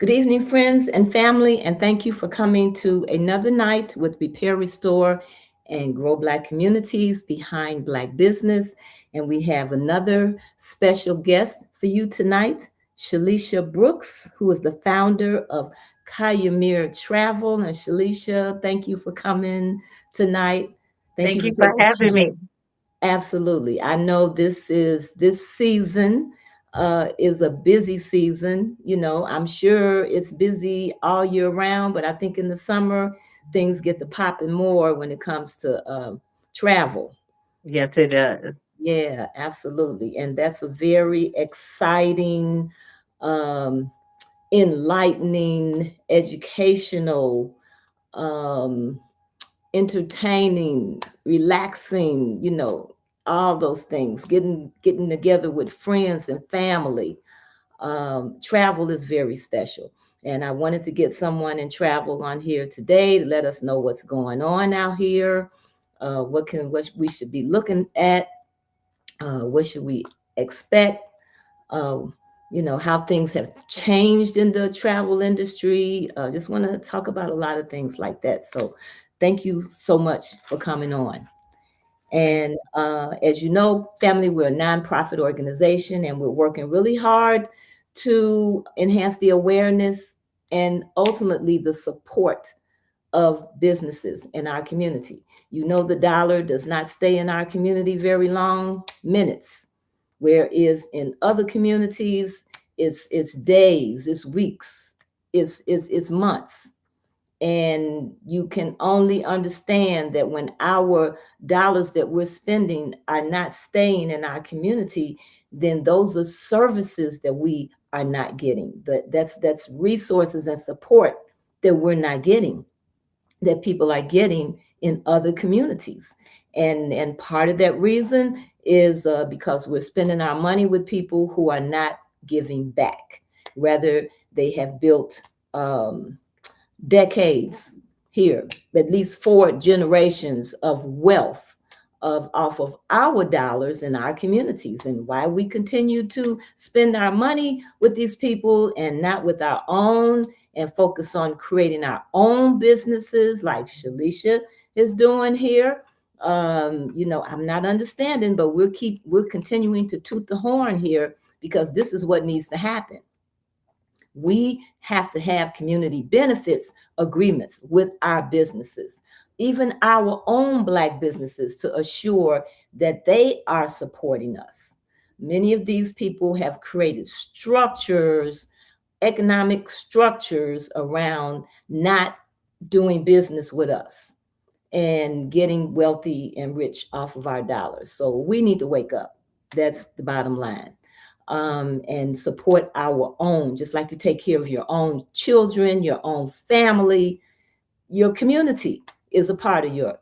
Good evening, friends and family, and thank you for coming to another night with Repair, Restore, and Grow Black Communities Behind Black Business. And we have another special guest for you tonight, Shealesha Brooks, who is the founder of Cayamir Travel. And Shealesha, thank you for coming tonight. Thank you Thank for you for taking having time. me. Absolutely. I know this season is a busy season. I'm sure it's busy all year round, but I think in the summer things get to popping more when it comes to travel. Yes, it does. Yeah, absolutely. And that's a very exciting, um, enlightening, educational, um, entertaining, relaxing, all those things, getting together with friends and family. Travel is very special. And I wanted to get someone in travel on here today to let us know what's going on out here, what we should be looking at, what should we expect, uh, how things have changed in the travel industry. Just want to talk about a lot of things like that. So thank you so much for coming on. And as you know, family, we're a nonprofit organization and we're working really hard to enhance the awareness and ultimately the support of businesses in our community. You know, the dollar does not stay in our community very long, minutes, whereas in other communities, it's days, it's weeks, it's months. And you can only understand that when our dollars that we're spending are not staying in our community, then those are services that we are not getting. That's resources and support that we're not getting, that people are getting in other communities. And part of that reason is because we're spending our money with people who are not giving back. Rather, they have built decades here, at least four generations of wealth of off of our dollars in our communities. And why we continue to spend our money with these people and not with our own, and focus on creating our own businesses like Shealesha is doing here. I'm not understanding, but we're continuing to toot the horn here because this is what needs to happen. We have to have community benefits agreements with our businesses, even our own Black businesses, to assure that they are supporting us. Many of these people have created structures, economic structures around not doing business with us and getting wealthy and rich off of our dollars. So we need to wake up. That's the bottom line. And support our own, just like you take care of your own children, your own family. Your community is a part of your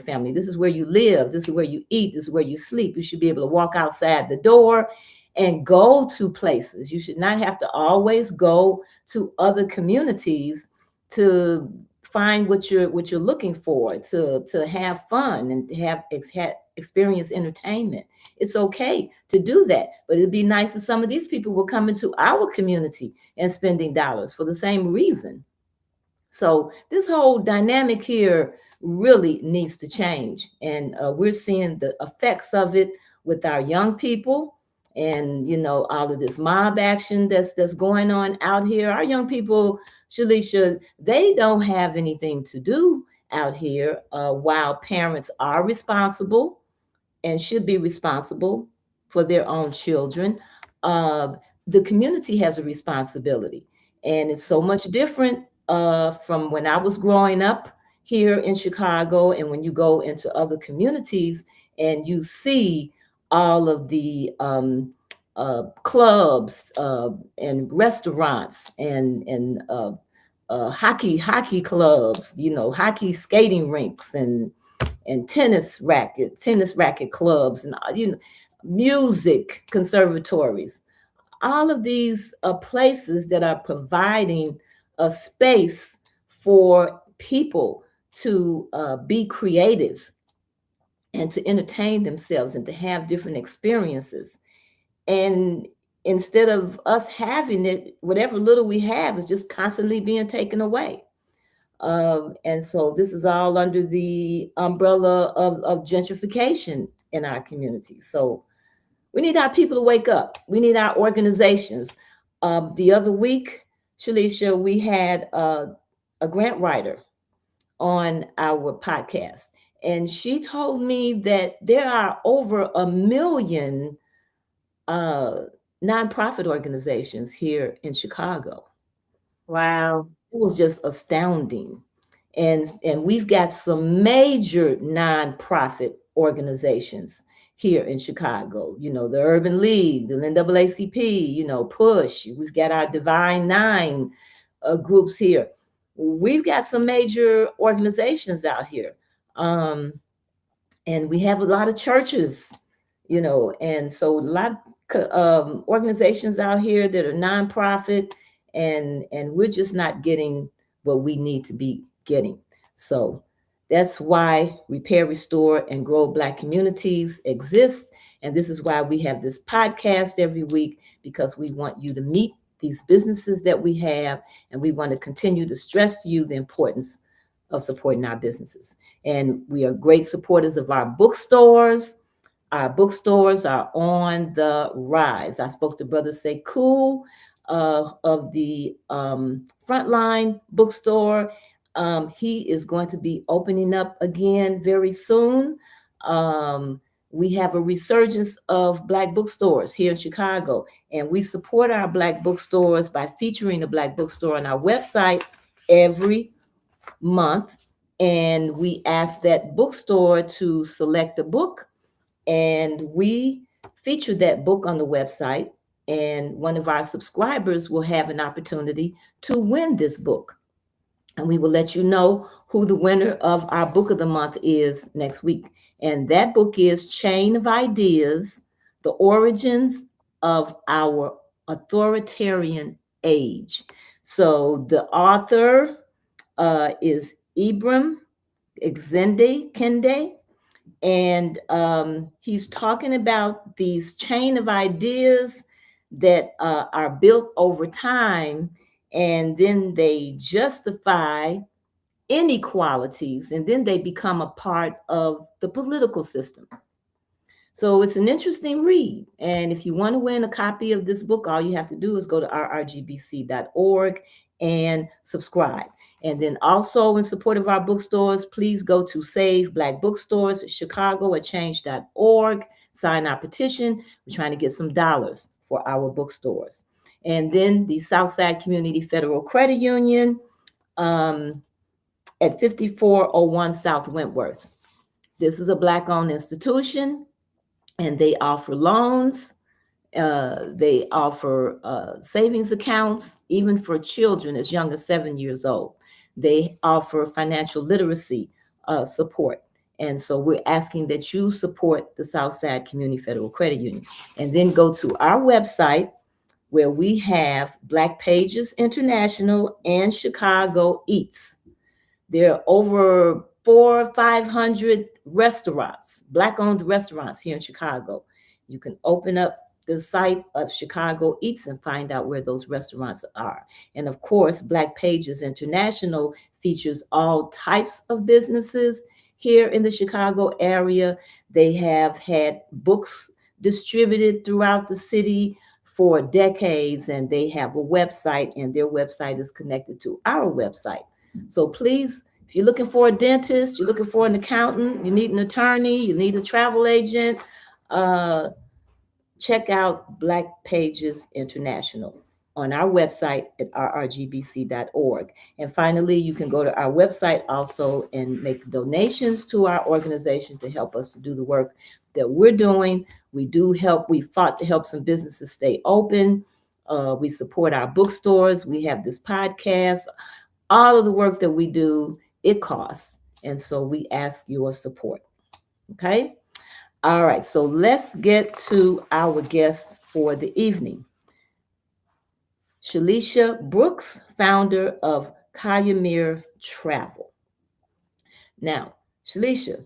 family. This is where you live. This is where you eat. This is where you sleep. You should be able to walk outside the door and go to places. You should not have to always go to other communities to find what you're looking for, to have fun and to have experience entertainment. It's okay to do that, but it'd be nice if some of these people were coming to our community and spending dollars for the same reason. So this whole dynamic here really needs to change, and we're seeing the effects of it with our young people, and all of this mob action that's going on out here. Our young people, Shealesha, they don't have anything to do out here, while parents are responsible and should be responsible for their own children. Uh, the community has a responsibility, and it's so much different from when I was growing up here in Chicago, and when you go into other communities and you see all of the clubs and restaurants and hockey clubs, hockey skating rinks and tennis racket clubs, and music conservatories. All of these places that are providing a space for people to be creative and to entertain themselves and to have different experiences. And instead of us having it, whatever little we have is just constantly being taken away. And so this is all under the umbrella of gentrification in our community. So we need our people to wake up. We need our organizations. The other week, Shealesha, we had a grant writer on our podcast, and she told me that there are over 1 million uh, nonprofit organizations here in Chicago. Wow. It was just astounding. And we've got some major nonprofit organizations here in Chicago. You know, the Urban League, the NAACP, you know, Push. We've got our Divine Nine groups here. We've got some major organizations out here. Um, and we have a lot of churches, you know, and so a lot of organizations out here that are nonprofit, and we're just not getting what we need to be getting. So that's why Repair, Restore, and Grow Black Communities exists, and this is why we have this podcast every week, because we want you to meet these businesses that we have, and we want to continue to stress to you the importance of supporting our businesses. And we are great supporters of our bookstores. Our bookstores are on the rise. I spoke to Brother Sekou of the Frontline Bookstore. He is going to be opening up again very soon. We have a resurgence of Black bookstores here in Chicago, and we support our Black bookstores by featuring a Black bookstore on our website every month. And we ask that bookstore to select a book, and we feature that book on the website, and one of our subscribers will have an opportunity to win this book, and we will let you know who the winner of our book of the month is next week. And that book is Chain of Ideas: The Origins of Our Authoritarian Age. So the author is Ibram Exende Kende, and he's talking about these chain of ideas that are built over time, and then they justify inequalities, and then they become a part of the political system. So it's an interesting read. And if you want to win a copy of this book, all you have to do is go to rrgbc.org and subscribe. And then also, in support of our bookstores, please go to Save Black Bookstores Chicago at change.org. Sign our petition. We're trying to get some dollars for our bookstores. And then the Southside Community Federal Credit Union at 5401 South Wentworth. This is a Black-owned institution, and they offer loans. They offer savings accounts, even for children as young as 7 years old. They offer financial literacy support. And so we're asking that you support the Southside Community Federal Credit Union. And then go to our website, where we have Black Pages International and Chicago Eats. There are over 400 or 500 restaurants, Black-owned restaurants here in Chicago. You can open up the site of Chicago Eats and find out where those restaurants are. And of course, Black Pages International features all types of businesses here in the Chicago area. They have had books distributed throughout the city for decades, and they have a website, and their website is connected to our website. So please, if you're looking for a dentist, you're looking for an accountant, you need an attorney, you need a travel agent, check out Black Pages International on our website at rrgbc.org. And finally, you can go to our website also and make donations to our organization to help us to do the work that we're doing. We fought to help some businesses stay open. We support our bookstores. We have this podcast. All of the work that we do, it costs. And so we ask your support. Okay? All right, so let's get to our guest for the evening. Shealesha Brooks, founder of Cayamir Travel. Now, Shealesha,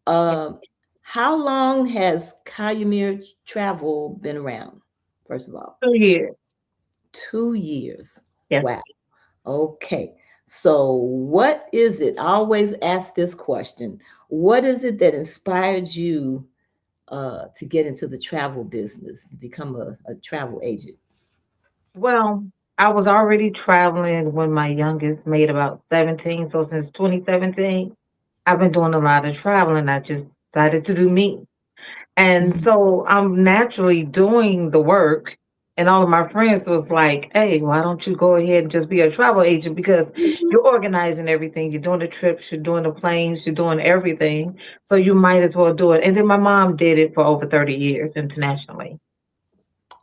how long has Cayamir Travel been around? first of all? 2 years. 2 years. Yes. Wow. Okay. So, what is it? I always ask this question. What is it that inspired you to get into the travel business, become a travel agent? Well, I was already traveling when my youngest made about 17. So since 2017, I've been doing a lot of traveling. I just decided to do me. And Mhm. so I'm naturally doing the work. And all of my friends was like, hey, why don't you go ahead and just be a travel agent? Because you're organizing everything. You're doing the trips, you're doing the planes, you're doing everything. So you might as well do it. And then my mom did it for over 30 years internationally.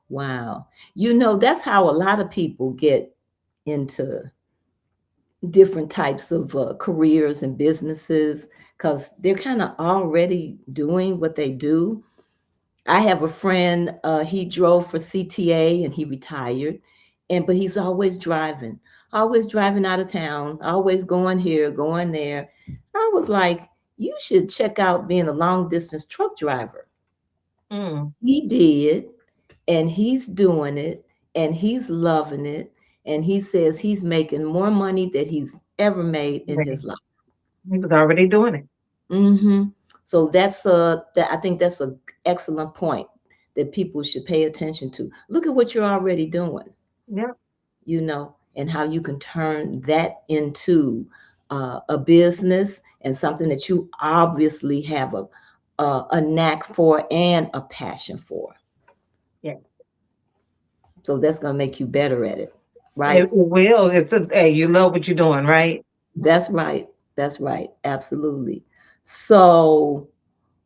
Wow. That's how a lot of people get into different types of careers and businesses because they're kind of already doing what they do. I have a friend, he drove for CTA and he retired, but he's always driving out of town, always going here, going there. I was like, you should check out being a long distance truck driver. Mm, He did, and he's doing it, and he's loving it, and he says he's making more money than he's ever made in right. his life. He was already doing it. hmm So that I think that's an excellent point that people should pay attention to. Look at what you're already doing, Yeah. and how you can turn that into a business and something that you obviously have a knack for and a passion for. Yeah. So that's going to make you better at it, It right? will. It's just, hey, you love what you're doing, right? That's right. That's right. Absolutely. So,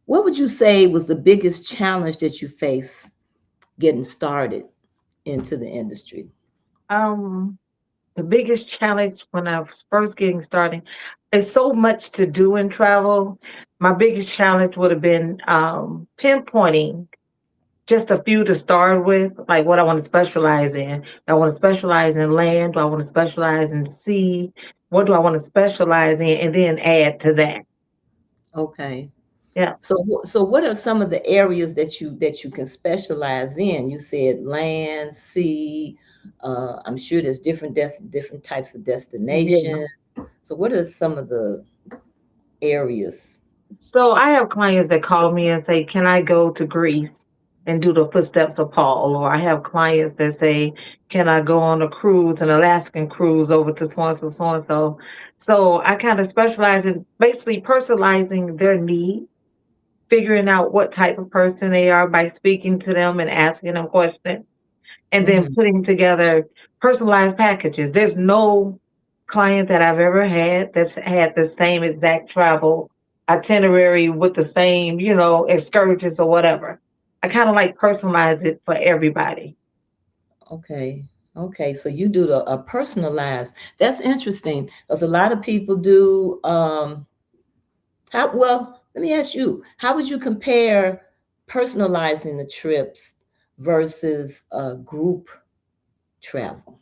what would you say was the biggest challenge that you face getting started into the industry? Um, the biggest challenge when I was first getting started is so much to do in travel. My biggest challenge would have been pinpointing just a few to start with, like what I want to specialize in. I want to specialize in land. Do I want to specialize in sea? What do I want to specialize in? And then add to that. Okay. Yeah. So what are some of the areas that you can specialize in? You said land, sea. I'm sure there's different types of Yeah. destinations. So what are some of the areas? So I have clients that call me and say, "Can I go to Greece and do the footsteps of Paul?" Or I have clients that say, "Can I go on a cruise, an Alaskan cruise over to so and so, so and so?" So I kind of specialize in basically personalizing their need, figuring out what type of person they are by speaking to them and asking them questions and then hmm putting together personalized packages. There's no client that I've ever had that's had the same exact travel itinerary with the same, excursions or whatever. I kind of like personalize it for everybody. Okay. Okay. So you do a personalized. That's interesting because a lot of people do. Let me ask you, how would you compare personalizing the trips versus group travel?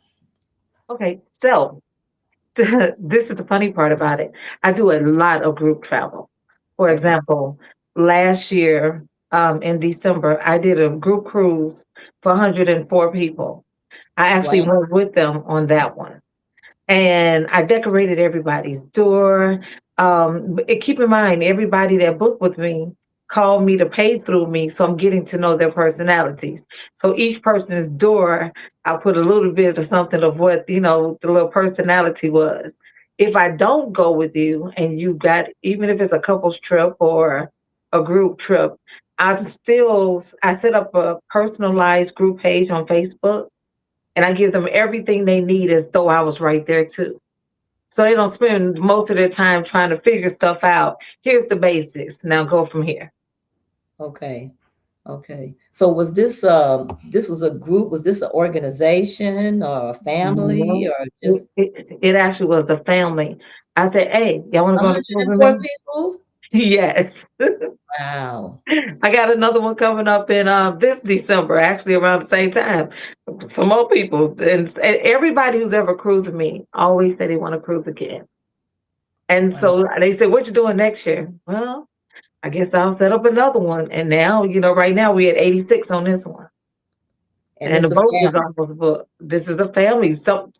Okay, so this is the funny part about it. I do a lot of group travel. For Okay. example, last year in December, I did a group cruise for 104 people. I actually Wow. went with them on that one. And I decorated everybody's door. Keep in mind, everybody that booked with me called me to pay through me, so I'm getting to know their personalities. So each person's door, I put a little bit of something of what the little personality was. If I don't go with you, and you got even if it's a couple's trip or a group trip, I set up a personalized group page on Facebook and I give them everything they need as though I was right there too. So they don't spend most of their time trying to figure stuff out. Here's the basics. Now go from here. Okay. Okay. So this was a group, was this an organization or a family No, or it, just it, it actually was the family. I said, hey, y'all want to go on a cruise with 104 me? people? Yes. Wow. I got another one coming up in this December, actually around the same time. Some more people. And everybody who's ever cruised with me always said they want to cruise again. And Wow. so they said, what you doing next year? Well, I guess I'll set up another one. And now, right now we at 86 on this one. And and the it's a boat is family. almost booked. This is a family. So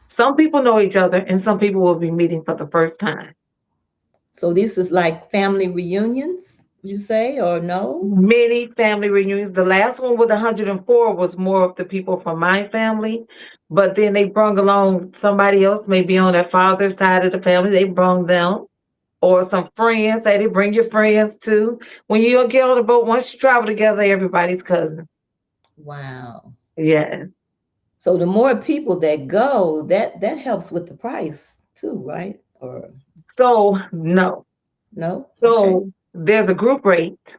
some people know each other, and some people will be meeting for the first time. So this is like family reunions, would you say, or no? Many family reunions. The last one with 104 was more of the people from my family, but then they brung along somebody else, maybe on their father's side of the family. They brung them or some friends. Say they bring your friends too. When you get on the boat, once you travel together, everybody's cousins. Wow. Yes. So the more people that go, that helps with the price too, right? Or So no. no? Okay. So there's a group rate,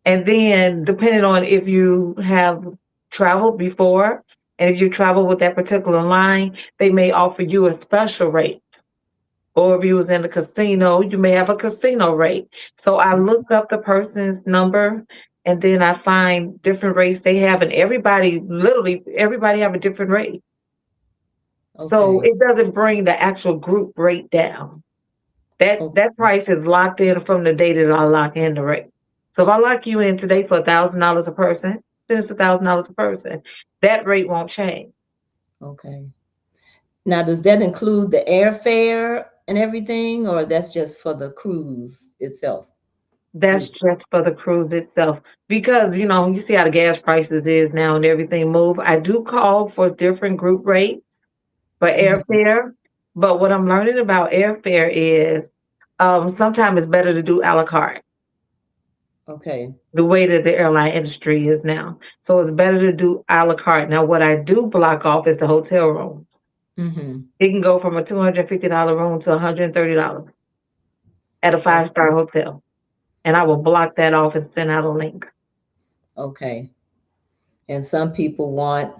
and then depending on if you have traveled before and if you travel with that particular line, they may offer you a special rate. Or if you was in the casino, you may have a casino rate. So I look up the person's number and then I find different rates they have, and everybody, literally everybody have a different rate. So Okay. it doesn't bring the actual group rate down. That Okay. that price is locked in from the day that I lock in the rate. So if I lock you in today for $1,000 a person, then it's $1,000 a person. That rate won't change. Okay. Now, does that include the airfare and everything, or that's just for the cruise itself? That's just for the cruise itself. Because, you see how the gas prices is now and everything move. I do call for different group rates for Mhm. airfare. But what I'm learning about airfare is sometimes it's better to do a la carte, Okay. the way that the airline industry is now. So it's better to do a la carte. Now, what I do block off is the hotel rooms. Mm-hmm. It can go from a $250 room to $130 at a five-star hotel. And I will block that off and send out a link. Okay. And some people want,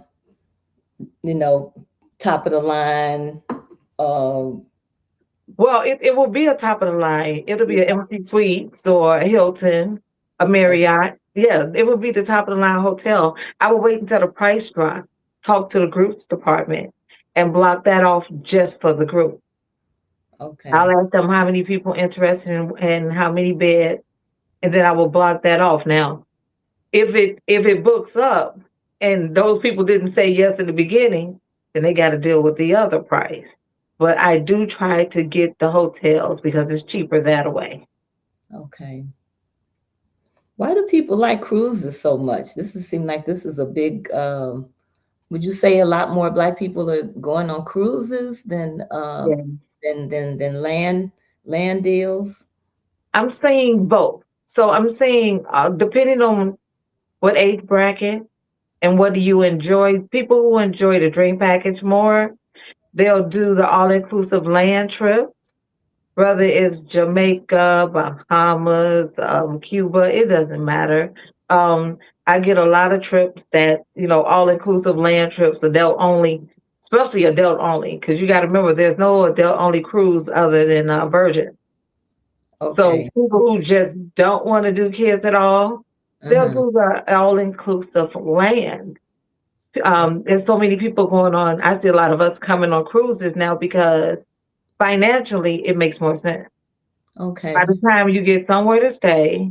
you know, top of the line. Um, Well, it will be a top of the line. It'll be an MC Suites or a Hilton, a Marriott. Yeah, it will be the top of the line hotel. I will wait until the price drop, talk to the groups department, and block that off just for the group. I'll okay. ask them how many people interested and how many beds, and then I will block that off. Now, if it books up and those people didn't say yes in the beginning, then they got to deal with the other price. But I do try to get the hotels because it's cheaper that way. Okay. Why do people like cruises so much? Seem like this is a big. Would you say a lot more Black people are going on cruises Yes. than land deals? I'm saying both. So I'm saying, depending on what age bracket and what do you enjoy, people who enjoy the dream package more, they'll do the all inclusive land trip. Whether it's Jamaica, Bahamas, Cuba, it doesn't matter. Um, I get a lot of trips that, all inclusive land trips, adult only, especially adult only, because you got to remember there's no adult only cruise other than Virgin. So Okay. people who just don't want to do kids at all, they'll Uh-huh. do the all inclusive land. There's so many people going on. I see a lot of us coming on cruises now because financially it makes more sense. By the Okay. time you get somewhere to stay,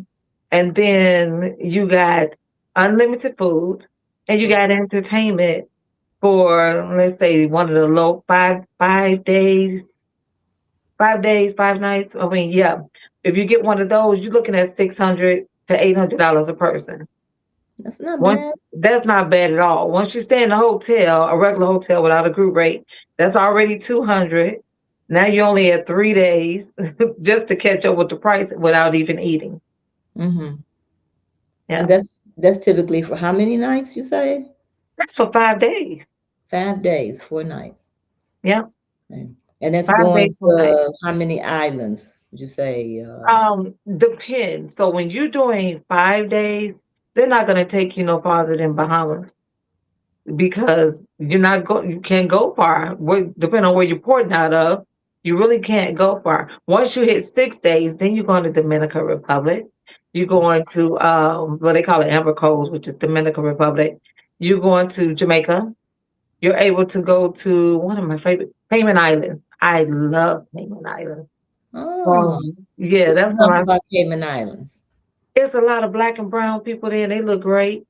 and then you got unlimited food, and you got entertainment for, let's say, one of the low 5 days, 5 nights. I mean, yeah, if you get one of those, you're looking at $600 to $800 a person. That's not Once bad. That's not bad at all. Once you stay in a hotel, a regular hotel without a group rate, that's already 200. Now you're only at 3 days just to catch up with the price without even eating. Mm-hmm. And Yeah, that's typically for how many nights you say? that's for 5 days. 5 days, 4 nights. Yeah, Okay. And that's 5 days, going 4 nights. to how many islands would you say? Depends. So when you're doing 5 days, they're not going to take you no farther than Bahamas because you can't go far. Depending on where you're porting out of, you really can't go far. Once you hit 6 days, then you're going to Dominican Republic. You're going to what they call it Amber Coast, which is Dominican Republic. You're going to Jamaica. You're able to go to one of my favorite Cayman Islands. I love Cayman Islands. Oh, Yeah, what that's you one love of my. about Cayman Islands? It's a lot of black and brown people there. They look great.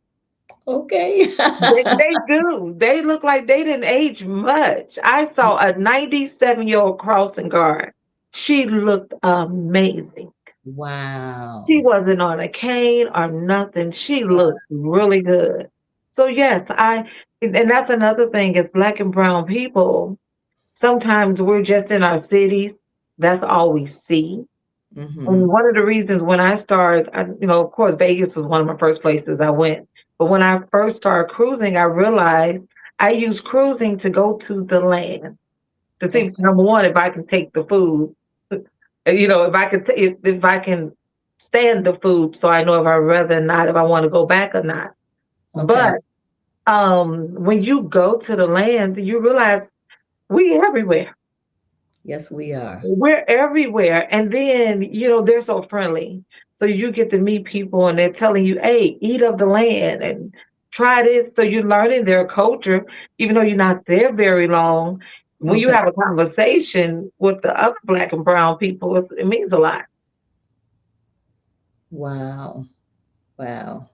Okay. They do. They look like they didn't age much. I saw a 97-year-old crossing guard. She looked amazing. Wow. She wasn't on a cane or nothing. She looked really good. So yes, and that's another thing is black and brown people, sometimes we're just in our cities. That's all we see. And Mm-hmm. one of the reasons when I started, of course, Vegas was one of my first places I went. But when I first started cruising, I realized I use cruising to go to the land to see, Okay. number one, if I can take the food, if I can, if I can stand the food, so I know if I rather not, if I want to go back or not. Okay. But when you go to the land, you realize we everywhere. Yes, we are. We're everywhere. And then, they're so friendly. So you get to meet people and they're telling you, hey, eat of the land and try this. So you're learning their culture, even though you're not there very long. When you Okay. have a conversation with the other black and brown people, it means a lot. Wow. Wow.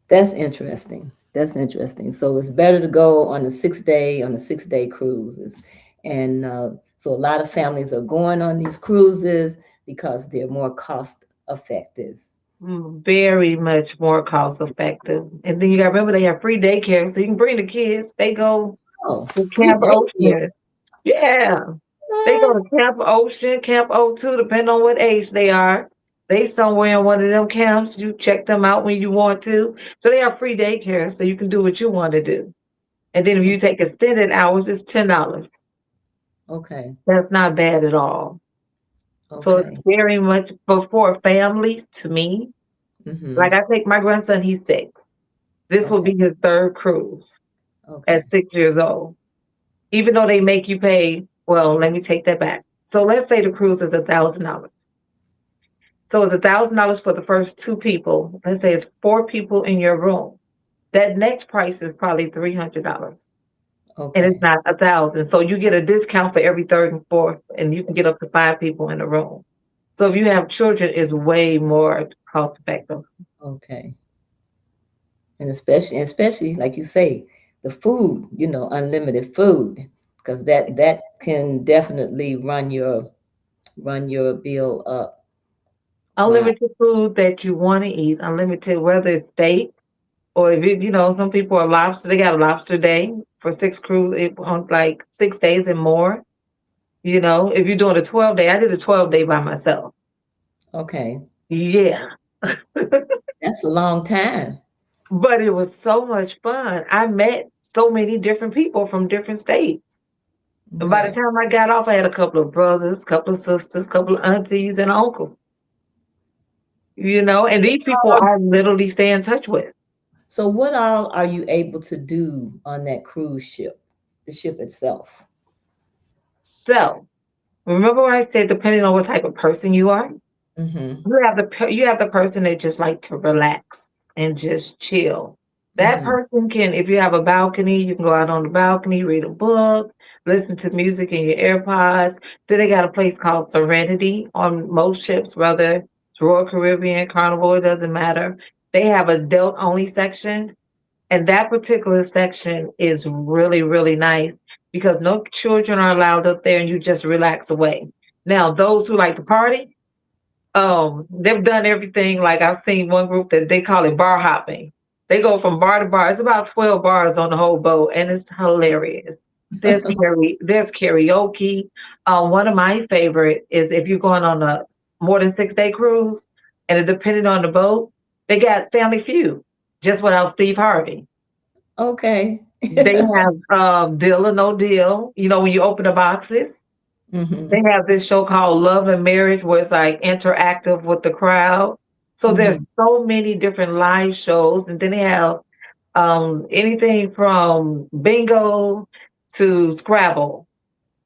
That's interesting. That's interesting. So it's better to go on a 6 day cruises, and so a lot of families are going on these cruises because they're more cost effective. Very much more cost effective. And then you got to remember they have free daycare. So you can bring the kids. They go Oh, to free Camp daycare. Ocean. Yeah. They go What? to Camp Ocean, Camp O2, depending on what age they are. They somewhere in one of them camps. You check them out when you want to. So they have free daycare, so you can do what you want to do. And then if you take extended hours, it's $10. Okay. That's not bad at all. So it's Okay. very much for families to me. Like Mm-hmm. I take my grandson, he's 6. This will Okay. be his third cruise Okay. at 6 years old. Even though they make you pay, well, let me take that back. So let's say the cruise is $1,000. So it's $1,000 for the first 2 people. Let's say it's 4 people in your room. That next price is probably $300, and it's Okay. not 1,000. So you get a discount for every third and fourth, and you can get up to 5 people in the room. So if you have children, it's way more cost effective. Okay. And especially like you say, the food, unlimited food, because that can definitely run your bill up. Wow. Unlimited food that you want to eat, unlimited whether it's steak or if some people are lobster. They got a lobster day for 6 cruise on like 6 days and more. If you're doing a 12 day, I did a 12 day by myself. Okay. Yeah. That's a long time. But it was so much fun. I met so many different people from different states. And by the Okay. time I got off, I had a couple of brothers, couple of sisters, couple of aunties, and uncles. And these people I literally stay in touch with. So what all are you able to do on that cruise ship, the ship itself? So remember what I said, depending on what type of person you are, Mm-hmm. you have the person that just like to relax and just chill. That Mm-hmm. person can, if you have a balcony, you can go out on the balcony, read a book, listen to music in your AirPods. Then they got a place called Serenity on most ships, whether it's Royal Caribbean, Carnival, it doesn't matter. They have a adult only section, and that particular section is really, really nice because no children are allowed up there, and you just relax away. Now, those who like to party, they've done everything. Like I've seen one group that they call it bar hopping. They go from bar to bar. It's about 12 bars on the whole boat, and it's hilarious. There's karaoke. One of my favorite is if you're going on a more than 6 day cruise, and it depending on the boat, they got Family Feud just without Steve Harvey. Okay. They have Deal or No Deal. When you open the boxes, they Mm-hmm. have this show called Love and Marriage where it's like interactive with the crowd. So there's Mm-hmm. so many different live shows, and then they have anything from bingo to Scrabble.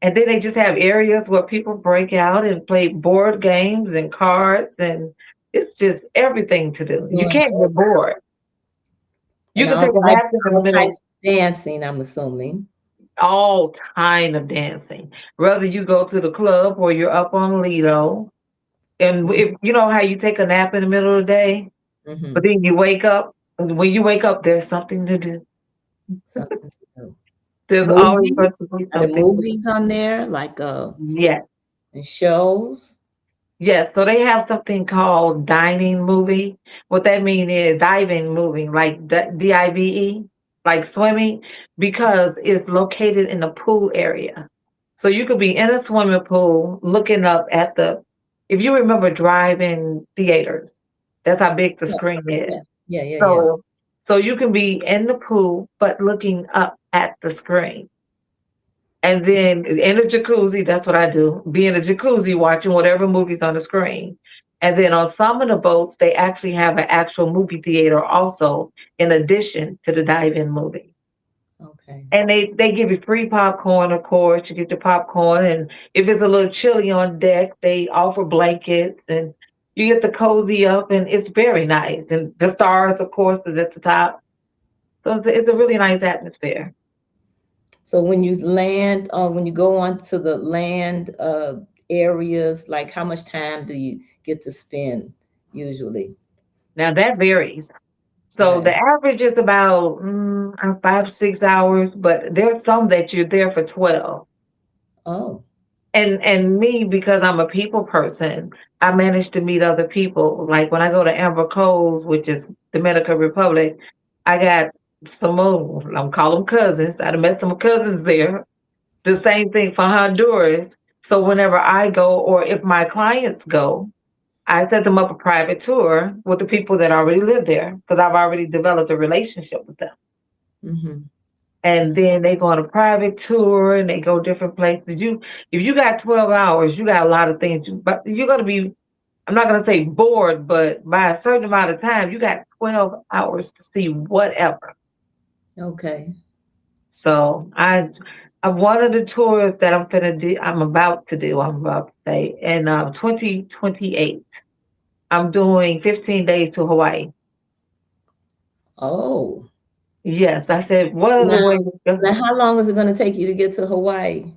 And then they just have areas where people break out and play board games and cards, and it's just everything to do. You Doing can't get bored. You and can all take a types nap in the all middle. types of dancing, I'm assuming. All kind of dancing. Whether you go to the club or you're up on Lido, and if you know how you take a nap in the middle of the day, but Mm-hmm. then you wake up. When you wake up, there's something to do. Something to do. There's always going Movies? to be Are there something to do. movies on there like Yes. and shows? Yes, so they have something called dining movie. What that means is diving movie, like DIVE, like swimming, because it's located in the pool area. So you could be in a swimming pool looking up at if you remember drive-in theaters, that's how big the Yeah, screen yeah, is. yeah, yeah, yeah. So, so you can be in the pool, but looking up at the screen. And then in a jacuzzi, that's what I do. Be in a jacuzzi watching whatever movie's on the screen. And then on some of the boats, they actually have an actual movie theater also, in addition to the dive-in movie. Okay. And they give you free popcorn, of course. You get your popcorn, and if it's a little chilly on deck, they offer blankets, and you get to cozy up, and it's very nice. And the stars, of course, is at the top. So it's a really nice atmosphere. So when you land, when you go on to the land areas, like how much time do you get to spend usually? Now that varies. So Okay. the average is about 5, 6 hours, but there's some that you're there for 12. Oh. And me, because I'm a people person, I manage to meet other people. Like when I go to Amber Coves, which is Dominican Republic, I got some more, I'm call them cousins. I done met some cousins there. The same thing for Honduras. So whenever I go, or if my clients go, I set them up a private tour with the people that already live there because I've already developed a relationship with them. Mm-hmm. And then they go on a private tour and they go different places. If you got 12 hours, you got a lot of things. But you're gonna be, I'm not gonna say bored, but by a certain amount of time, you got 12 hours to see whatever. Okay. So I one of the tours that I'm about to say in 2028. I'm doing 15 days to Hawaii. Oh. Yes, I said, what other Now, way to now, go? how long is it going to take you to get to Hawaii?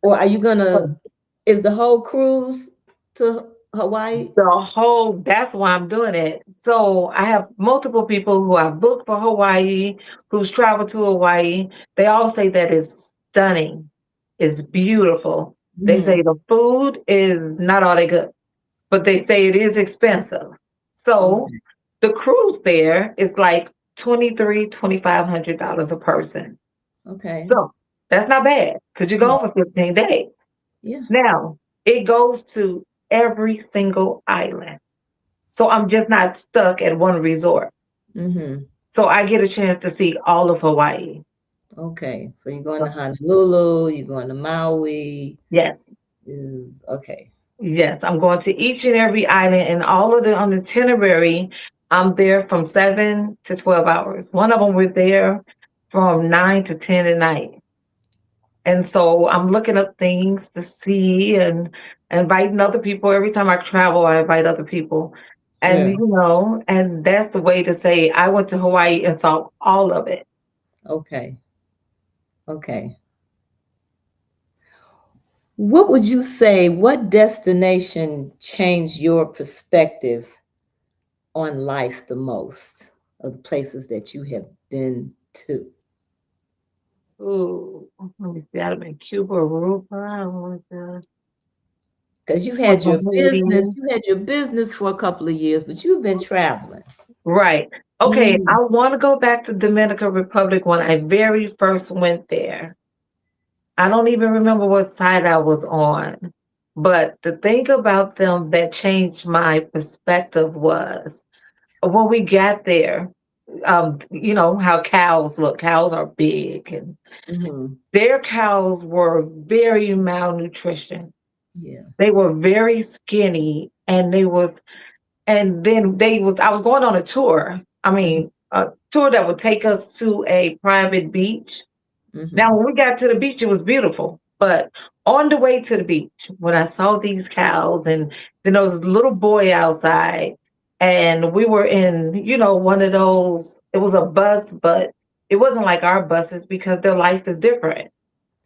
Or are you gonna? Is the whole cruise to Hawaii? That's why I'm doing it. So I have multiple people who I've booked for Hawaii, who's traveled to Hawaii. They all say that it's stunning. It's beautiful. They Hmm. say the food is not all that good, but they say it is expensive. So Okay. the cruise there is like $2,500 a person. Okay. So that's not bad because you're Yeah. going for 15 days. Yeah. Now, it goes to every single island. So I'm just not stuck at one resort. Mm-hmm. So I get a chance to see all of Hawaii. Okay. So you're going to So, Honolulu. You're going to Maui. yes, Is okay. yes, I'm going to each and every island and all of the on the itinerary. I'm there from 7 to 12 hours. One of them we're there from 9 to 10 at night. And so I'm looking up things to see and inviting other people. Every time I travel, I invite other people. And, Sure. and that's the way to say I went to Hawaii and saw all of it. Okay. Okay. What would you say? What destination changed your perspective on life the most of the places that you have been to? Ooh, let me see. I've been Cuba, Aruba. I Because you've went had to your business, Haiti. you had your business for a couple of years, but you've been traveling. Right. Okay, Mm, I want to go back to Dominican Republic when I very first went there. I don't even remember what side I was on. But the thing about them that changed my perspective was when we got there, you know how cows look. Cows are big, and mm-hmm. their cows were very malnutrition. Yeah. They were very skinny, and then I was going on a tour. I Mm-hmm. mean, a tour that would take us to a private beach. Now, Mm-hmm. when we got to the beach, it was beautiful. But on the way to the beach, when I saw these cows and then there was a little boy outside, and we were in, one of those, it was a bus, but it wasn't like our buses because their life is different.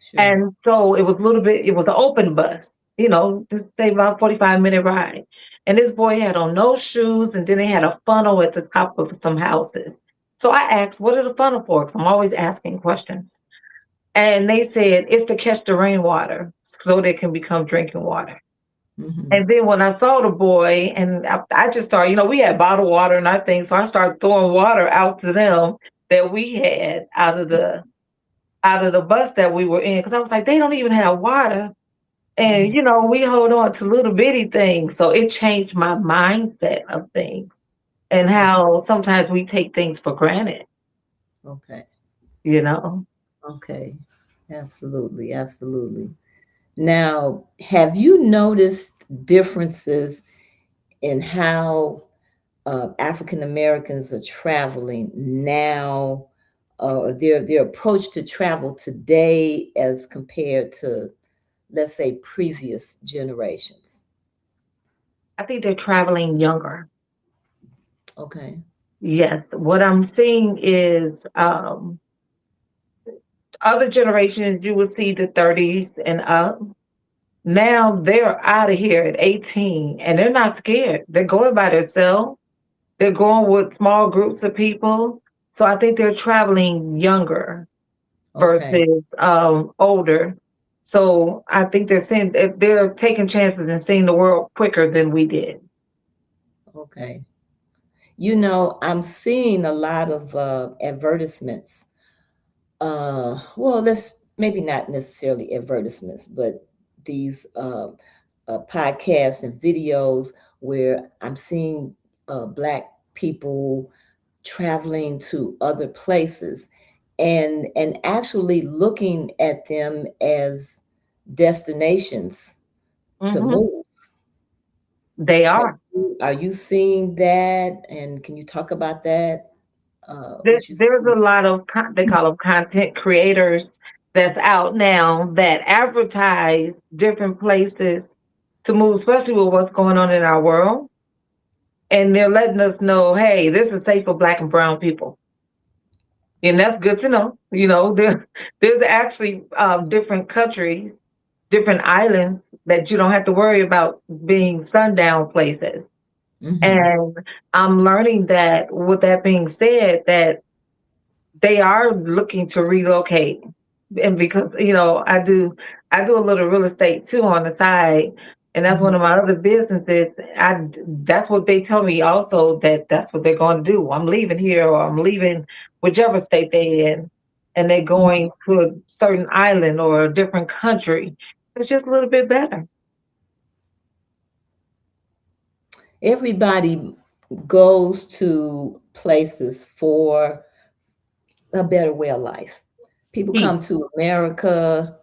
Sure. And so it was an open bus, just say about 45-minute ride. And this boy had on no shoes, and then they had a funnel at the top of some houses. So I asked, what are the funnel for? Because I'm always asking questions. And they said it's to catch the rainwater so they can become drinking water. Hmm. And then when I saw the boy, and I just started, we had bottled water and I think so. I started throwing water out to them that we had out of the bus that we were in, because I was like, they don't even have water, and Hmm. we hold on to little bitty things. So it changed my mindset of things and how sometimes we take things for granted. Okay. You know, Okay. Absolutely. Absolutely. Now, have you noticed differences in how African Americans are traveling now, their approach to travel today as compared to, let's say, previous generations? I think they're traveling younger. Okay. Yes, what I'm seeing is other generations, you will see the 30s and up. Now they're out of here at 18 and they're not scared. They're going by themselves. They're going with small groups of people. So I think they're traveling younger Okay. versus older. So I think they're taking chances and seeing the world quicker than we did. Okay. I'm seeing a lot of advertisements. Well, let's maybe not necessarily advertisements, but these podcasts and videos where I'm seeing Black people traveling to other places and actually looking at them as destinations to Hmm. move. They are. Are you seeing that? And can you talk about that? What you There's see? a lot of they call them content creators that's out now that advertise different places to move, especially with what's going on in our world. And they're letting us know, hey, this is safe for Black and brown people. And that's good to know. There's actually different countries, different islands that you don't have to worry about being sundown places. Hmm. And I'm learning that, with that being said, that they are looking to relocate. And because I do a little real estate too on the side, and that's one Hmm. of my other businesses. That's what they tell me also, that's what they're going to do. I'm leaving here, or I'm leaving whichever state they're in, and they're going to a certain island or a different country. It's just a little bit better. Everybody goes to places for a better way of life. People Peace. come to America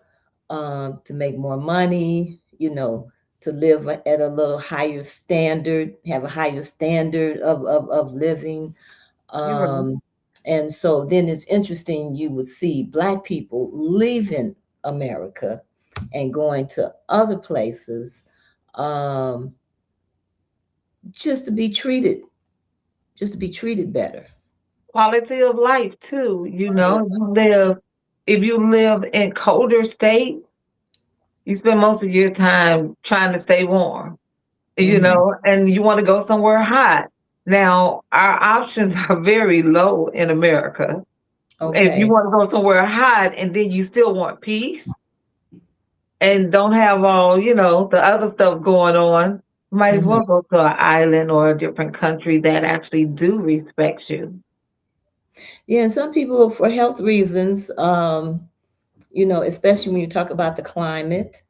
to make more money, to live at a little higher standard, have a higher standard of living. You're right. Um, and so then it's interesting, you would see Black people leaving America and going to other places, um, just to be treated, just to be treated better. Quality of life too. If you live in colder states, you spend most of your time trying to stay warm, Hmm. and you want to go somewhere hot. Now, our options are very low in America. If you Okay. want to go somewhere hot and then you still want peace and don't have all, the other stuff going on, might as Hmm. well go to an island or a different country that actually do respect you. Yeah, and some people, for health reasons, especially when you talk about the climate.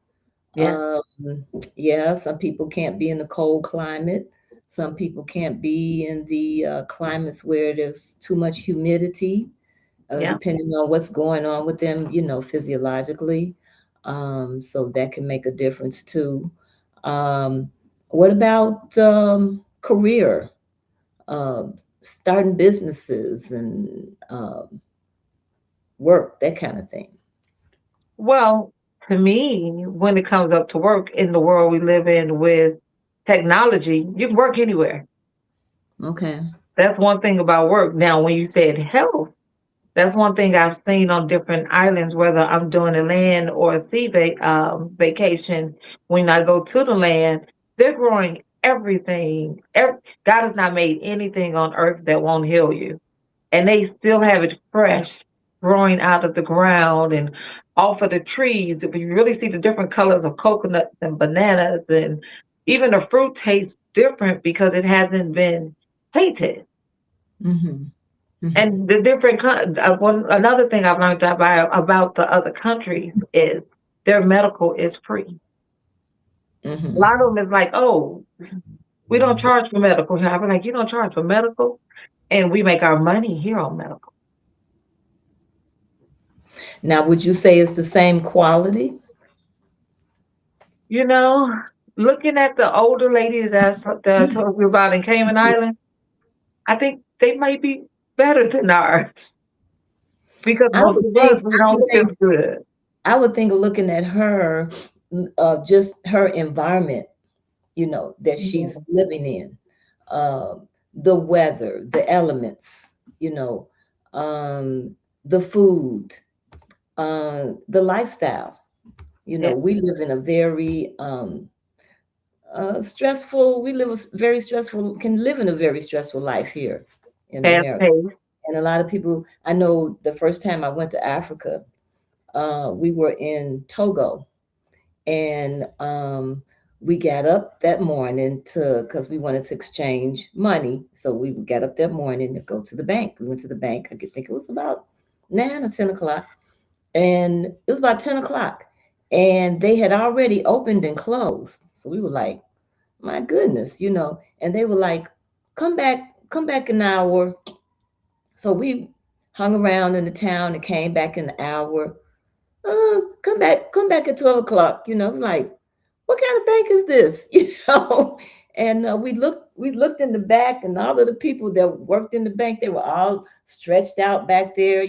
Yeah, Um, yeah, some people can't be in the cold climate. Some people can't be in the climates where there's too much humidity, yeah. depending on what's going on with them, physiologically. So that can make a difference too. Um, what about career, starting businesses and work, that kind of thing? Well, to me, when it comes up to work in the world we live in with technology, you can work anywhere. Okay. That's one thing about work. Now, when you said health, that's one thing I've seen on different islands, whether I'm doing a land or a sea vacation. When I go to the land, they're growing everything. God has not made anything on earth that won't heal you. And they still have it fresh, growing out of the ground and off of the trees. If you really see the different colors of coconuts and bananas, and even the fruit tastes different because it hasn't been tainted. Hmm. Hmm. And the different another thing I've learned about the other countries is their medical is free. A Hmm. lot of them is like, oh, we don't charge for medical here. I'm like, you don't charge for medical, and we make our money here on medical. Now, would you say it's the same quality? You know, looking at the older lady that I told you about in Cayman Island, I think they might be better than ours because I most would of think, us we I would don't feel think, good. I would think looking at her, just her environment, that she's Yeah. living in, uh, the weather, the elements, the food, the lifestyle. Yeah. We live in a very stressful. We live a very stressful. Can live in a very stressful life here in Fast America. pace. And a lot of people. I know the first time I went to Africa, we were in Togo, and we got up that morning to because we wanted to exchange money. So we got up that morning to go to the bank. We went to the bank. I could think it was about 9 or 10 o'clock, and it was about 10 o'clock, and they had already opened and closed. So we were like, "My goodness," And they were like, come back an hour." So we hung around in the town and came back in an hour. Come back at 12 o'clock. Like, what kind of bank is this? And we looked in the back, and all of the people that worked in the bank, they were all stretched out back there,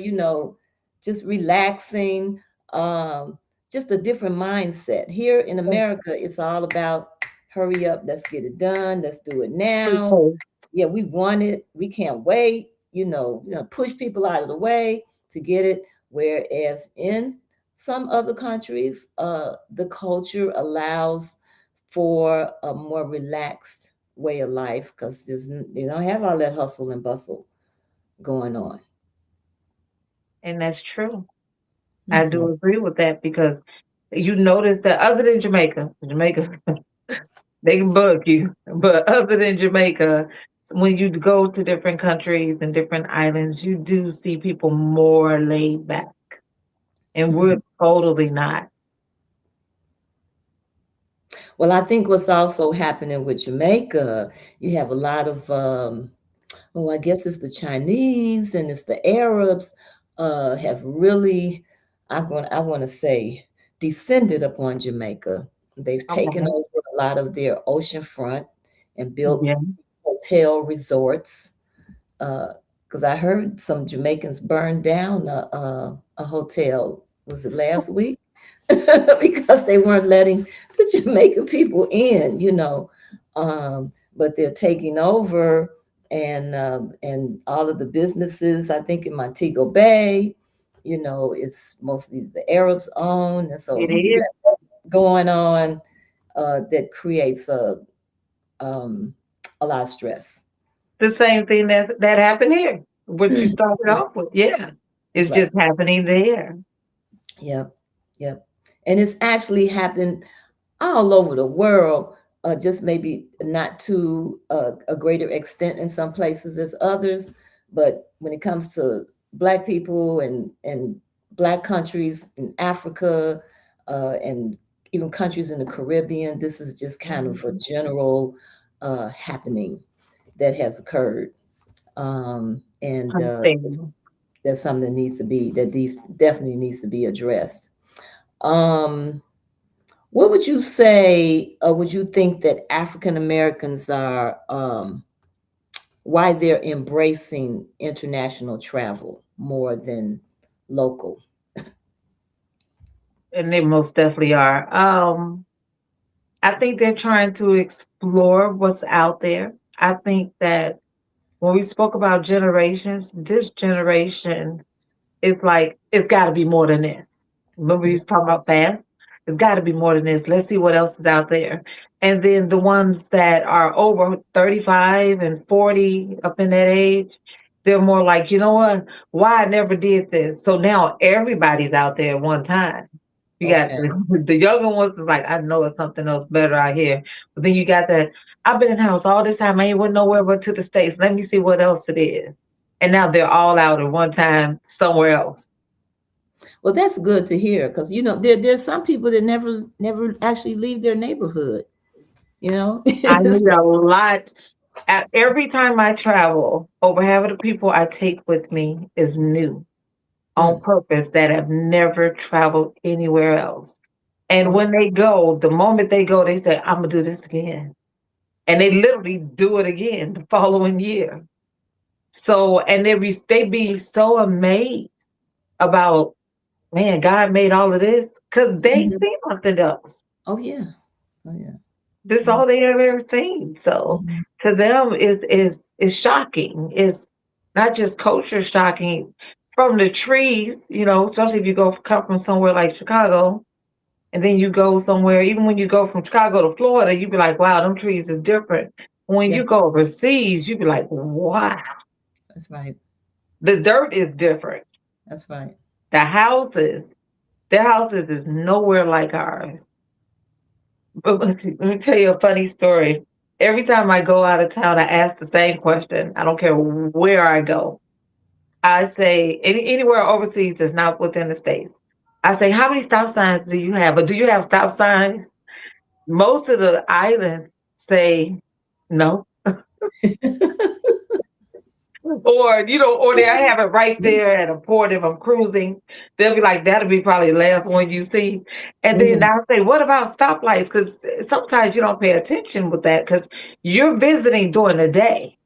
just relaxing, um, just a different mindset. Here in America, it's all about hurry up, let's get it done, let's do it Quick now. pace. Yeah, we want it, we can't wait, push people out of the way to get it. Whereas in some other countries, the culture allows for a more relaxed way of life because they don't have all that hustle and bustle going on. And that's true. I Hmm. do agree with that because you notice that other than Jamaica, they can bug you, but other than Jamaica, when you go to different countries and different islands, you do see people more laid back, and we're Hmm. totally not. Well, I think what's also happening with Jamaica, you have a lot of, I guess it's the Chinese and it's the Arabs, have really, I want to say, descended upon Jamaica. They've taken Okay. over a lot of their ocean front and built Yeah, hotel resorts. Because I heard some Jamaicans burned down a hotel. Was it last week? Because they weren't letting the Jamaican people in, but they're taking over, and all of the businesses. I think in Montego Bay, it's mostly the Arabs owned, and so it you is got going on that creates um, a lot of stress. the same thing that happened here. What you started Yeah, off with, yeah, that's it's right. just happening there. Yep, yep. And it's actually happened all over the world, just maybe not to a greater extent in some places as others. But when it comes to Black people and Black countries in Africa, and even countries in the Caribbean, this is just kind of a Mhm. general happening that has occurred. And Understandable. that's something that these definitely needs to be addressed. Um, what would you say, or would you think that African Americans are, why they're embracing international travel more than local? And they most definitely are. I think they're trying to explore what's out there. I think that when we spoke about generations, this generation is like, it's got to be more than this. Remember, you was talking about past? It's got to be more than this. Let's see what else is out there. And then the ones that are over 35 and 40 up in that age, they're more like, you know what? Why I never did this. So now everybody's out there at one time. You got Okay. the younger ones is like, I know it's something else better out here. But then you got that, I've been in the house all this time. I ain't went nowhere but to the States. Let me see what else it is. And now they're all out at one time somewhere else. Well, that's good to hear because there's some people that never actually leave their neighborhood. You know. I meet a lot. Every time I travel, over half of the people I take with me is new on Mm, purpose that have never traveled anywhere else. And okay. when they go, the moment they go, they say, I'm going to do this again. And they literally do it again the following year. So, and they be so amazed about, man, God made all of this because they ain't Mhm. seen nothing else. Oh yeah. Oh yeah. This Yeah. all they have ever seen. So Mhm. to them is shocking. It's not just culture shocking from the trees, especially if you come from somewhere like Chicago and then you go somewhere, even when you go from Chicago to Florida, you be like, wow, them trees is different. When you Yes, go overseas, you be like, wow, that's right. the dirt is different. That's right. The houses, their houses is nowhere like ours. But let me tell you a funny story. Every time I go out of town, I ask the same question. I don't care where I go. I say anywhere overseas that's not within the states. I say, how many stop signs do you have? Or do you have stop signs? Most of the islands say no. Or they have it right there at a port if I'm cruising. They'll be like, that'll be probably the last one you see. And then Mhm. I'll say, what about stoplights? Because sometimes you don't pay attention with that because you're visiting during the day.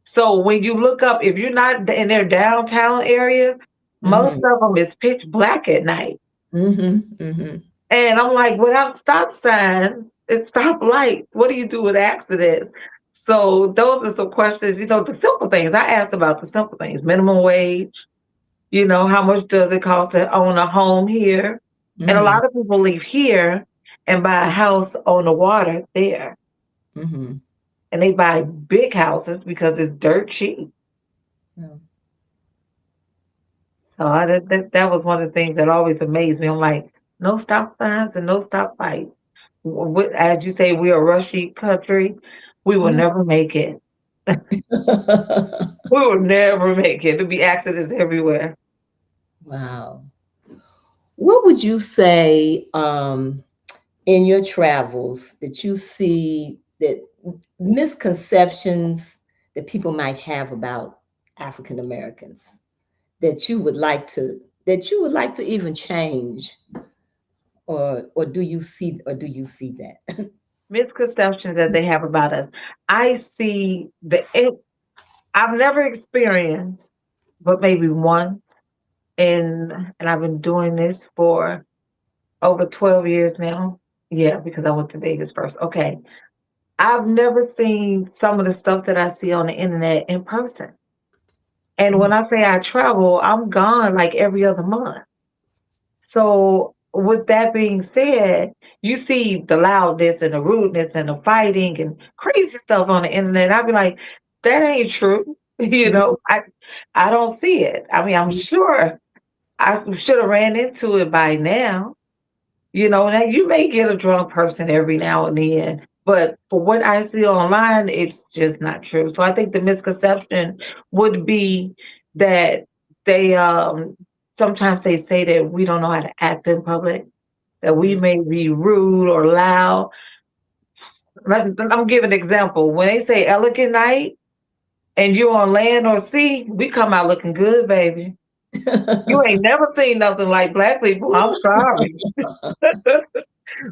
So when you look up, if you're not in their downtown area, most Mhm. of them is pitch black at night. Mhm. Mhm. And I'm like, without stop signs and stop lights, what do you do with accidents? So those are some questions, the simple things. I asked about the simple things, minimum wage, how much does it cost to own a home here? And a Mhm. lot of people leave here and buy a house on the water there. Mhm. And they buy big houses because it's dirt cheap. Yeah. So that was one of the things that always amazed me. I'm like, no stop signs and no stop lights. As you say, we're a rushy country. We will Yeah. never make it. We will never make it. There'll be accidents everywhere. Wow. What would you say in your travels that you see that misconceptions that people might have about African Americans that you would like to even change, or do you see that? Misconceptions that they have about us. I see I've never experienced, but maybe once, and I've been doing this for over 12 years now. Yeah, because I went to Vegas first. Okay. I've never seen some of the stuff that I see on the internet in person. And when Mm, I say I travel, I'm gone like every other month. So, with that being said, you see the loudness and the rudeness and the fighting and crazy stuff on the internet. I'd be like, that ain't true. mhm, I don't see it. I mean, I'm mhm, sure I should have ran into it by now. Now you may get a drunk person every now and then, but for what I see online, it's just not true. So I think the misconception would be that they sometimes they say that we don't know how to act in public, that we mm. may be rude or loud. I'm giving an example. When they say elegant night and you're on land or sea, we come out looking good, baby. You ain't never seen nothing like black people. I'm sorry.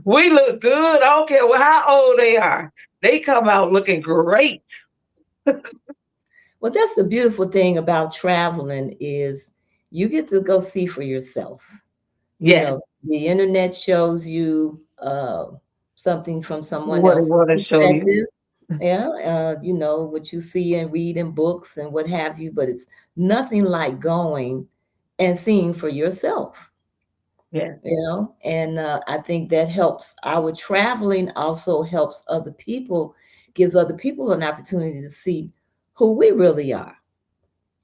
We look good. I don't care how old they are. They come out looking great. Well, that's the beautiful thing about traveling is you get to go see for yourself. Yeah, The internet shows you something from someone what I else's want to show you. perspective. Yeah, what you see and read in books and what have you, but it's nothing like going and seeing for yourself. Yeah, And I think that helps. Our traveling also helps other people, gives other people an opportunity to see who we really are,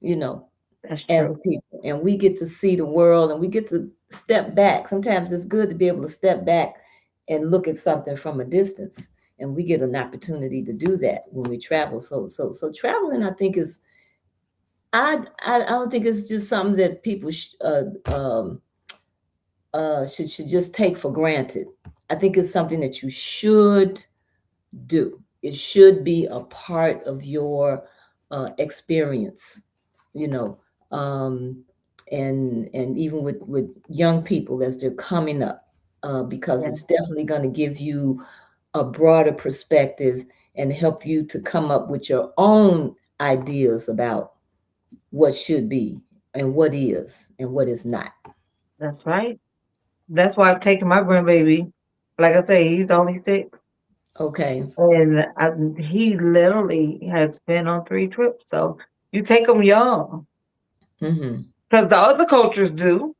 you know, that's as true. people. And we get to see the world and we get to step back. Sometimes it's good to be able to step back and look at something from a distance. And we get an opportunity to do that when we travel. So traveling, I think is, I don't think it's just something that people should just take for granted. I think it's something that you should do. It should be a part of your experience, you know, um, and even with young people as they're coming up, because Yeah, it's definitely going to give you a broader perspective and help you to come up with your own ideas about what should be and what is and what is not. that's right. That's why I've taken my grandbaby. Like I say, he's only 6, Okay. and he literally has been on 3 trips. So you take them young, Hmm. because the other cultures do.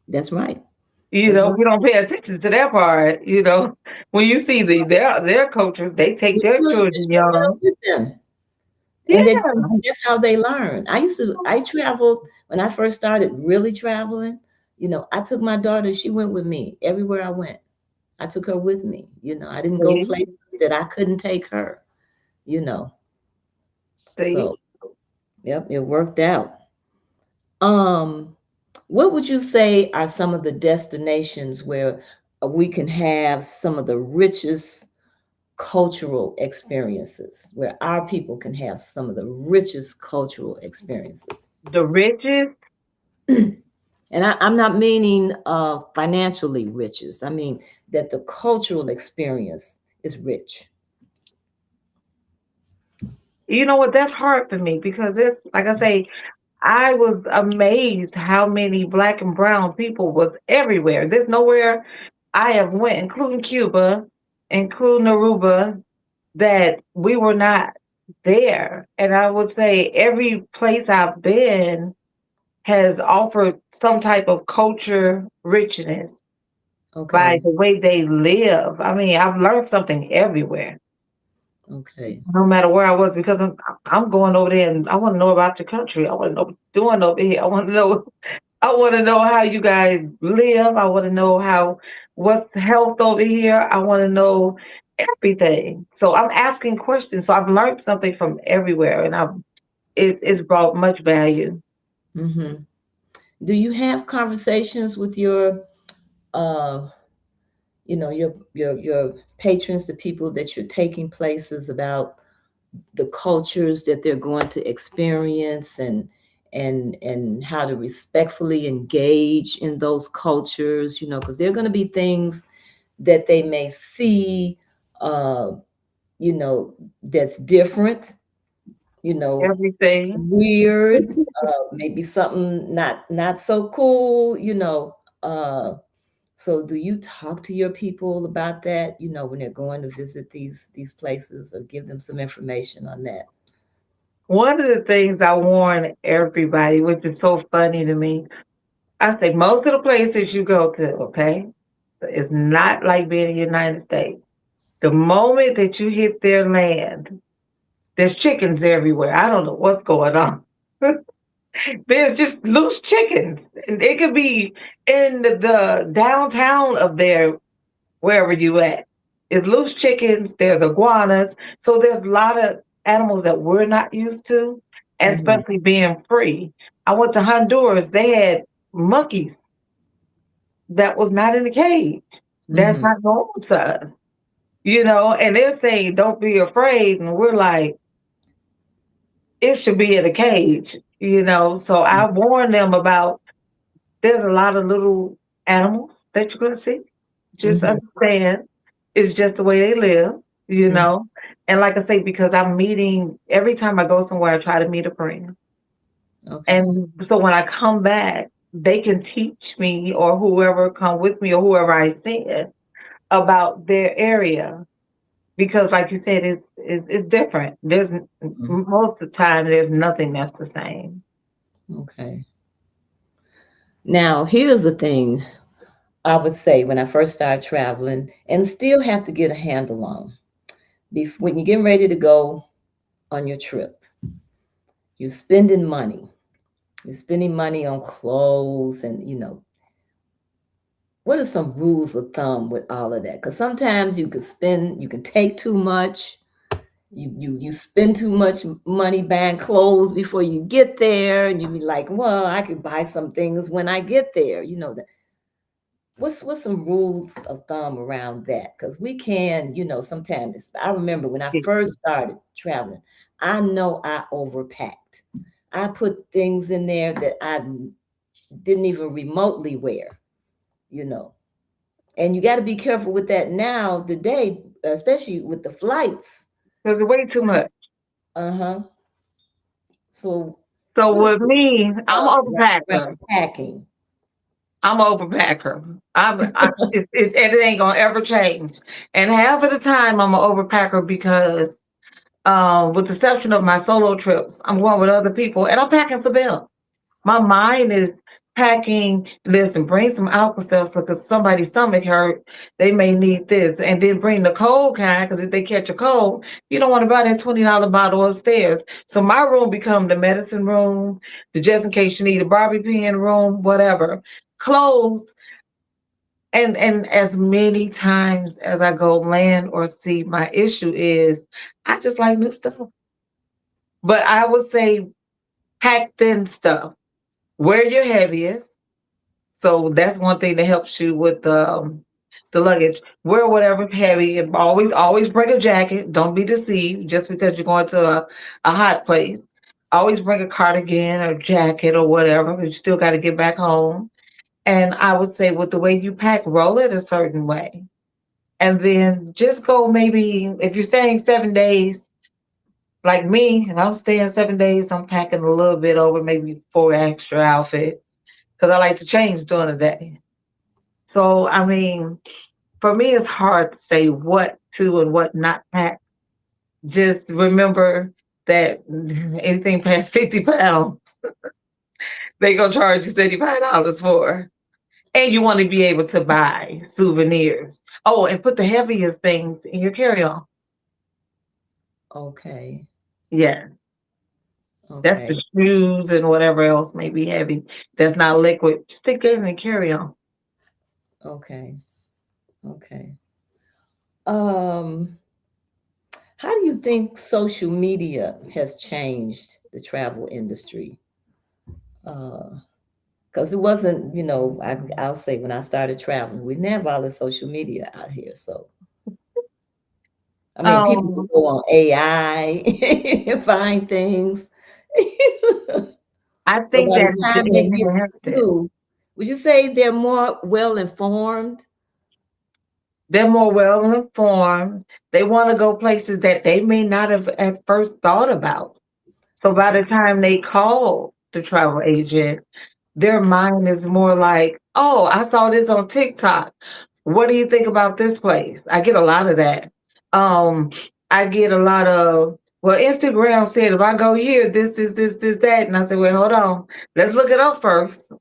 That's right. You That's know, right. we don't pay attention to that part. You know, when you see their cultures, they take You their should children share that young. with them. And Yeah, that's how they learn. I traveled when I first started really traveling. I took my daughter, she went with me everywhere I went. I took her with me. I didn't go see, places that I couldn't take her, you know. see. So, yep, it worked out. Um, what would you say are some of the destinations where we can have some of the richest cultural experiences, where our people can have some of the richest cultural experiences? The richest, And I'm not meaning financially riches. I mean that the cultural experience is rich. you know what? That's hard for me because it's like I say, I was amazed how many black and brown people was everywhere. There's nowhere I have went, including Cuba, including Aruba, that we were not there. And I would say every place I've been has offered some type of culture richness by Okay. the way they live. I mean, I've learned something everywhere, Okay. no matter where I was, because I'm going over there and I want to know about your country. I want to know what you're doing over here. I want to know how you guys live. I want to know how what's health over here. I want to know everything. So I'm asking questions. So I've learned something from everywhere, and it's brought much value. Hmm. Do you have conversations with your uh your patrons, the people that you're taking places, about the cultures that they're going to experience, and how to respectfully engage in those cultures, because there are going to be things that they may see, uh you know that's different, you know Everything. weird, maybe something not so cool, uh so do you talk to your people about that, when they're going to visit these places, or give them some information on that? One of the things I warn everybody, which is so funny to me, I say most of the places you go to, okay, it's not like being in the United States. The moment that you hit their land, there's chickens everywhere. I don't know what's going on. There's just loose chickens. And it could be in the downtown of there, wherever you at. There's loose chickens, there's iguanas. So there's a lot of animals that we're not used to, Hmm. especially being free. I went to Honduras, they had monkeys that was not in a cage. That's Hmm. not normal to us, and they're saying, don't be afraid. And we're like, it should be in a cage. So I warn them about there's a lot of little animals that you're going to see. Just Hmm. understand it's just the way they live, you Hmm. know. And like I say, because I'm meeting every time I go somewhere, I try to meet a friend. Okay. And so when I come back, they can teach me or whoever come with me or whoever I send about their area. Because like you said, it's different. Mhm. Most of the time there's nothing that's the same. Okay. Now, here's the thing. I would say when I first started traveling, and still have to get a handle on. When you're getting ready to go on your trip, you're spending money. You're spending money on clothes, and what are some rules of thumb with all of that? Because sometimes you can take too much. You spend too much money buying clothes before you get there, and you be like, well, I could buy some things when I get there. What's some rules of thumb around that? Because we can, sometimes I remember when I first started traveling, I know I overpacked. I put things in there that I didn't even remotely wear, you know. And you got to be careful with that now today, especially with the flights. Because it's way too much. Uh-huh. So So what is with the me, I'm an around overpacker. packing? I'm an overpacker. It ain't gonna ever change. And half of the time, I'm an overpacker because, with the exception of my solo trips, I'm going with other people, and I'm packing for them. My mind is packing. Listen, bring some alcohol stuff because somebody's stomach hurt. They may need this, and then bring the cold kind because if they catch a cold, you don't want to buy that $20 bottle upstairs. So my room become the medicine room, the just in case you need a barbie pin room, whatever. Clothes, and as many times as I go land or sea, my issue is I just like new stuff. But I would say pack thin stuff. Wear your heaviest. So that's one thing that helps you with the luggage. Wear whatever's heavy, and always bring a jacket. Don't be deceived just because you're going to a hot place. Always bring a cardigan or jacket or whatever. But you still got to get back home. And I would say with the way you pack, roll it a certain way. And then just go, maybe if you're staying 7 days, like me, and I'm staying 7 days, I'm packing a little bit over, maybe 4 extra outfits because I like to change during the day. So, I mean, for me, it's hard to say what to and what not pack. Just remember that anything past 50 pounds, they gonna charge you $75 for. And you want to be able to buy souvenirs. Oh, and put the heaviest things in your carry-on. Okay. Yes. That's the Okay. shoes and whatever else may be heavy. That's not liquid. Stick it in the carry-on. Okay. Okay. Um, how do you think social media has changed the travel industry? Because it wasn't, I'll say when I started traveling, we didn't have all this social media out here. So, I mean, people would Um, go on AI and find things. I So think by that the time they get to enhanced it. you, would you say they're more well informed? They're more well informed. They want to go places that they may not have at first thought about. So by the Okay. time they call the travel agent, their mind is more like, oh, I saw this on TikTok. What do you think about this place? I get a lot of that. Um, I get a lot of, well, Instagram said if I go here, this, that. And I said, well, hold on. Let's look it up first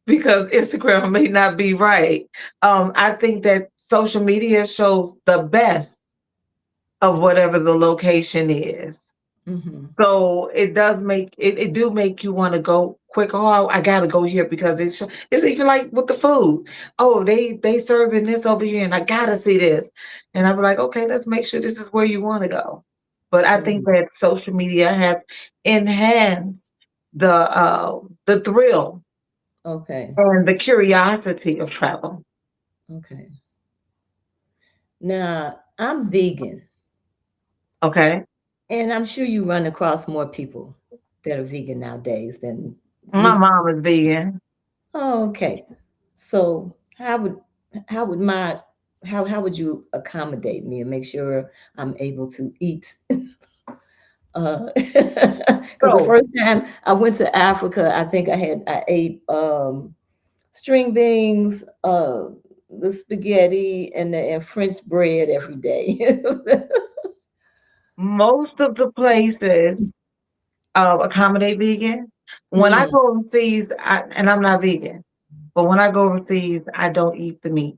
because Instagram may not be right. I think that social media shows the best of whatever the location is. Mm-hmm. So it does it do make you want to go quick. Oh, I gotta go here because it's even like with the food. Oh, they serving this over here, and I gotta see this. And I'm like, okay, let's make sure this is where you want to go. But I think Mm-hmm. that social media has enhanced the thrill Okay. and the curiosity of travel. Okay. Now, I'm vegan, Okay, and I'm sure you run across more people that are vegan nowadays than my used to. mom is vegan. Oh, okay. So how would my how would you accommodate me and make sure I'm able to eat? Because the So first time I went to Africa, I ate string beans, the spaghetti, and French bread every day. most of the places accommodate vegan. When I Mm, go overseas, and I'm not vegan. But when I go overseas, I don't eat the meat.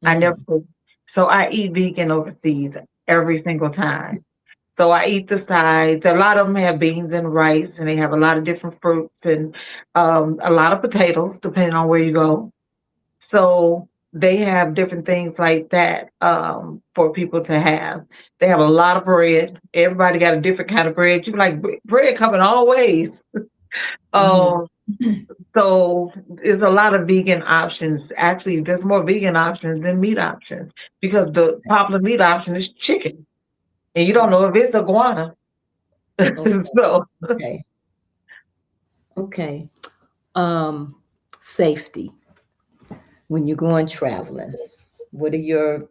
I never Mm, do. So I eat vegan overseas every single time. So I eat the sides. A lot of them have beans and rice, and they have a lot of different fruits and a lot of potatoes, depending on where you go. So they have different things like that for people to have. They have a lot of bread. Everybody got a different kind of bread. You like bread coming all ways. mhm. Um, so there's a lot of vegan options. Actually, there's more vegan options than meat options because the popular meat option is chicken, and you don't know if it's iguana. Okay, So okay, okay. Um, Safety when you're going traveling. What are your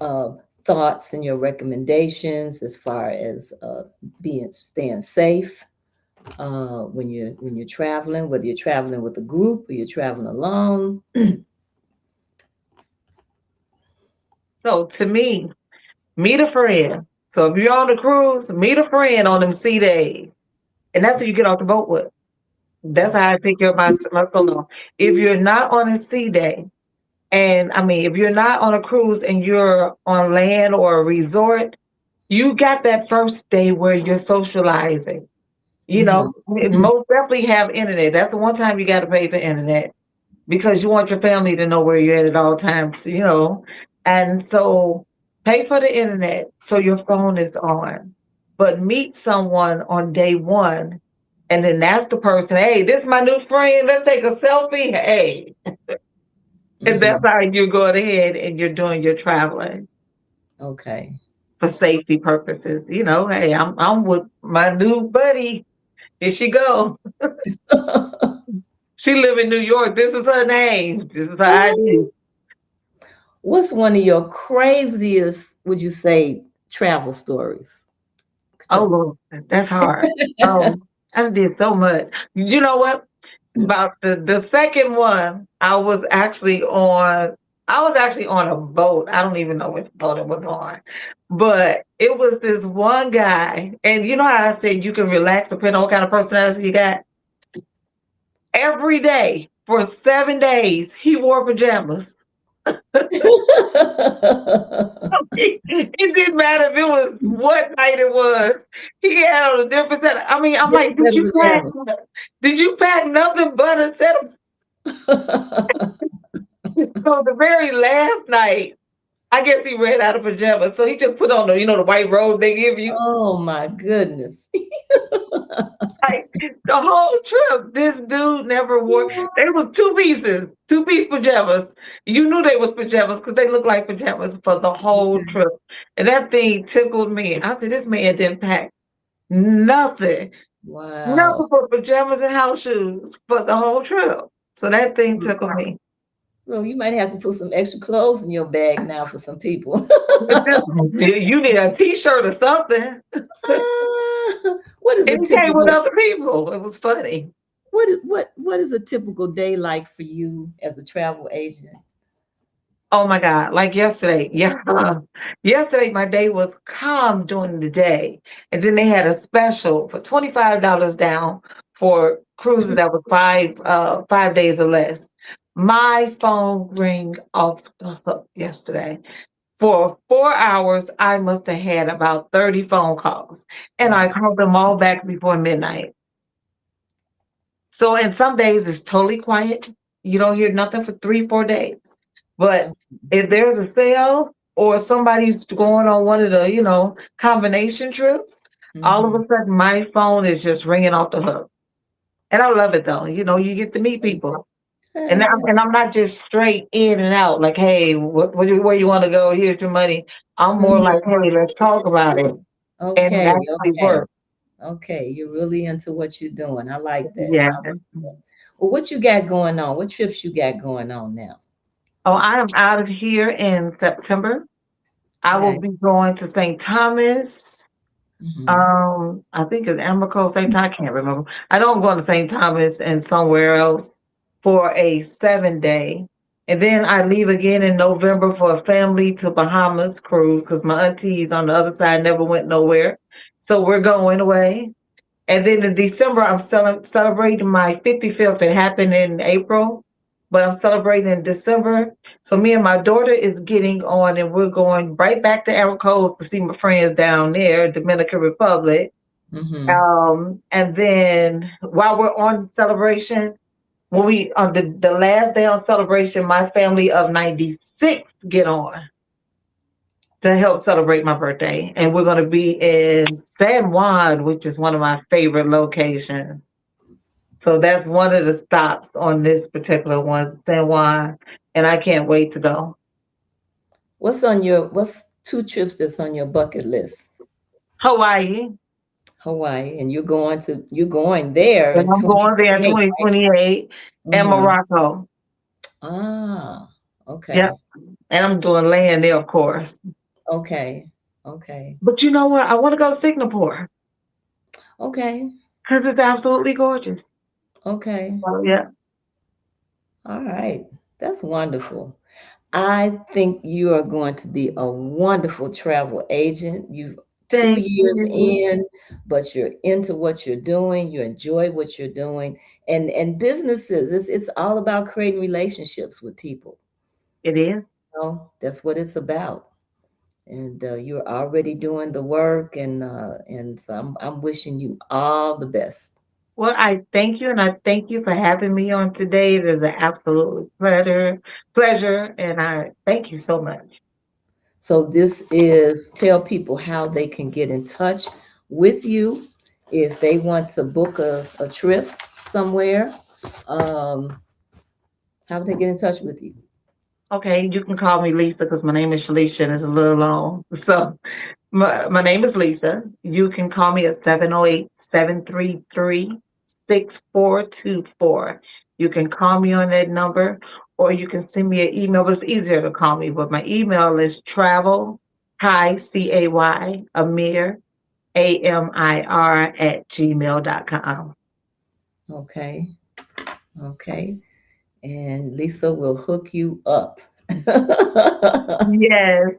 uh, thoughts and your recommendations as far as being staying safe when you're traveling, whether you're traveling with a group or you're traveling alone? so to me, meet a friend. So if you're on a cruise, meet a friend on them sea days, and that's who you get off the boat with. That's how I take care of my solo. If you're not on a sea day, and I mean, if you're not on a cruise and you're on land or a resort, you got that first day where you're socializing. You Mhm. know, most definitely have internet. That's the one time you got to pay for internet because you want your family to know where you're at all times, you know. And so pay for the internet so your phone is on. But meet someone on day one and then ask the person, hey, this is my new friend. Let's take a selfie. Hey. And that's Mhm. how you're going ahead and you're doing your traveling Okay. for safety purposes. You know, hey, I'm with my new buddy. Here she go. She live in New York. This is her name. This is her ID. What's one of your craziest, would you say, travel stories? Oh Tell Lord, that's hard. us. I did so much. You know what? About the second one, I was actually on a boat. I don't even know which boat it was on. But it was this one guy, and you know how I said you can relax depending on what kind of personality you got? Every day for 7 days, he wore pajamas. It didn't matter if it was what night it was. He had on a different set. I mean, I'm Different like, set of pajamas. did you pack nothing but a set of so the very last night, I guess he ran out of pajamas. So he just put on the white robe they give you. Oh my goodness. Like the whole trip, this dude never wore. There was two piece pajamas. You knew they was pajamas because they looked like pajamas for the whole trip. And that thing tickled me. I said, this man didn't pack nothing, Wow. nothing but pajamas and house shoes for the whole trip. So that thing tickled me. Well, you might have to put some extra clothes in your bag now for some people. You need a t-shirt or something. What is a And he came with typical other people. It was funny. what is a typical day like for you as a travel agent? Oh my God. Like yesterday. Yeah. Yesterday, my day was calm during the day. And then they had a special for $25 down for cruises that was 5 days or less. My phone rang off the hook yesterday. For 4 hours, I must have had about 30 phone calls. And I Wow. called them all back before midnight. So, and some days it's totally quiet. You don't hear nothing for 3, 4 days. But if there's a sale or somebody's going on one of the combination trips, all of Mm-hmm. a sudden my phone is just ringing off the hook. And I love it though. You get to meet people. And I'm not just straight in and out like, hey, where you want to go? Here's your money. I'm more like, hey, let's talk about it. And it Okay, actually okay, works. okay. You're really into what you're doing. I like that. Yeah. Well, what you got going on? What trips you got going on now? Oh, I am out of here in September. I will Okay. be going to St. Thomas. Hmm. I think it's Amaco, St. Thomas. I can't remember. I know I'm going to St. Thomas and somewhere else for a 7 day. And then I leave again in November for a family to Bahamas cruise because my aunties on the other side never went nowhere. So we're going away. And then in December, I'm celebrating my 55th. It happened in April, but I'm celebrating in December. So me and my daughter is getting on, and we're going right back to Aracos to see my friends down there, Dominican Republic. Mm-hmm. And then while we're on celebration, when we on the last day on celebration, my family of 96 get on to help celebrate my birthday. And we're going to be in San Juan, which is one of my favorite locations. So that's one of the stops on this particular one, San Juan. And I can't wait to go. What's two trips that's on your bucket list? Hawaii. Hawaii, and you're going there And in I'm going there in 2028. 2028 and Mm-hmm. Morocco. Ah, Yep. okay. And I'm doing land there, of course. Okay. Okay. But you know what? I want to go to Singapore Okay. because it's absolutely gorgeous. Okay. So, yeah. All right. That's wonderful. I think you are going to be a wonderful travel agent. You 2 Thank years you. in, but you're into what you're doing. You enjoy what you're doing, and businesses. It's all about creating relationships with people. It is. That's what it's about. And you're already doing the work, and so I'm wishing you all the best. Well, I thank you, and I thank you for having me on today. It is an absolute pleasure, and I thank you so much. So this is tell people how they can get in touch with you if they want to book a trip somewhere. Um, how would they get in touch with you? Okay, you can call me Lisa because my name is Shealesha and it's a little long. So my name is Lisa. You can call me at 708-733-6424. You can call me on that number or you can send me an email, but it's easier to call me. But my email is travel, hi, CAY, Amir, AMIR at gmail.com. Okay, okay, and Lisa will hook you up. Yes,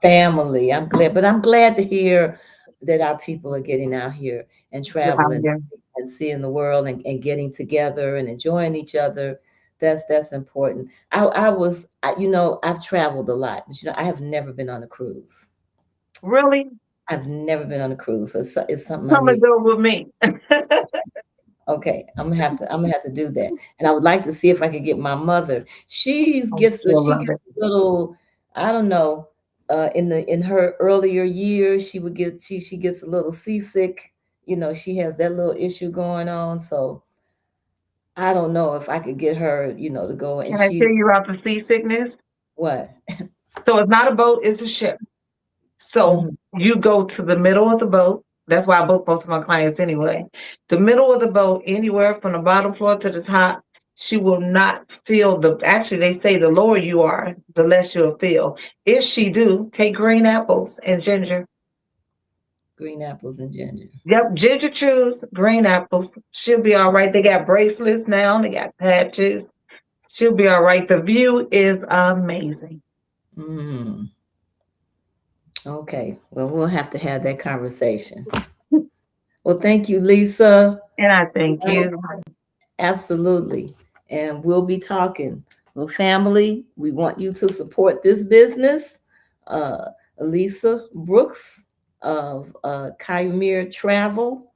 Family. I'm glad to hear that our people are getting out here and get out traveling there. and seeing the world and getting together and enjoying each other. That's important. I've traveled a lot, but I have never been on a cruise. Really? I've never been on a cruise. So it's something I Come and need. do it with me. Okay, I'm gonna have to do that, and I would like to see if I could get my mother. You'll She love gets it. a little, I don't know. In her earlier years, she gets a little seasick. She has that little issue going on. So I don't know if I could get her, to go. And Can I tell she's you about the seasickness? what? So it's not a boat, it's a ship. So Hmm. you go to the middle of the boat. That's why I book most of my clients anyway. The middle of the boat, anywhere from the bottom floor to the top, she will not feel actually they say the lower you are, the less you'll feel. If she do, take green apples and ginger. Green apples and ginger. Yep, ginger chews, green apples. She'll be all right. They got bracelets now, they got patches. She'll be all right. The view is amazing. Mm. Okay. Well, we'll have to have that conversation. Well, thank you, Lisa. And I thank you. Absolutely. And we'll be talking. Well, family, we want you to support this business. Uh, Lisa Brooks of Cayamir Travel.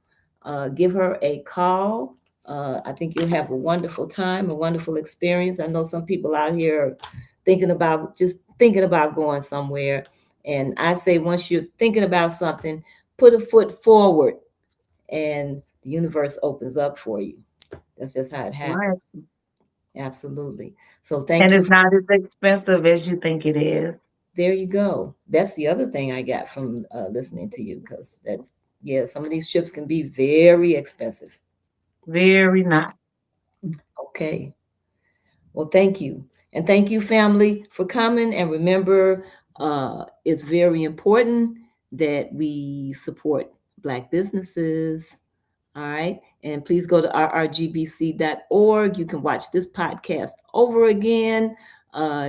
Give her a call. I think you'll have a wonderful time, a wonderful experience. I know some people out here are thinking about going somewhere. And I say, once you're thinking about something, put a foot forward and the universe opens up for you. That's just how it Right. happens. Absolutely. So And thank you. it's not as expensive as you think it is. There you go. That's the other thing I got from listening to you, because yeah, some of these trips can be very expensive. Very nice. Okay. Well, thank you. And thank you, family, for coming. And remember, it's very important that we support Black businesses. All right. And please go to rrgbc.org. You can watch this podcast over again,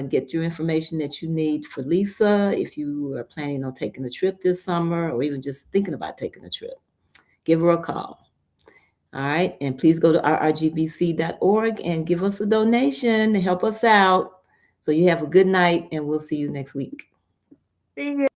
get your information that you need for Lisa if you are planning on taking a trip this summer or even just thinking about taking a trip. Give her a call. All right. And please go to rrgbc.org and give us a donation to help us out. So you have a good night, and we'll see you next week. See you.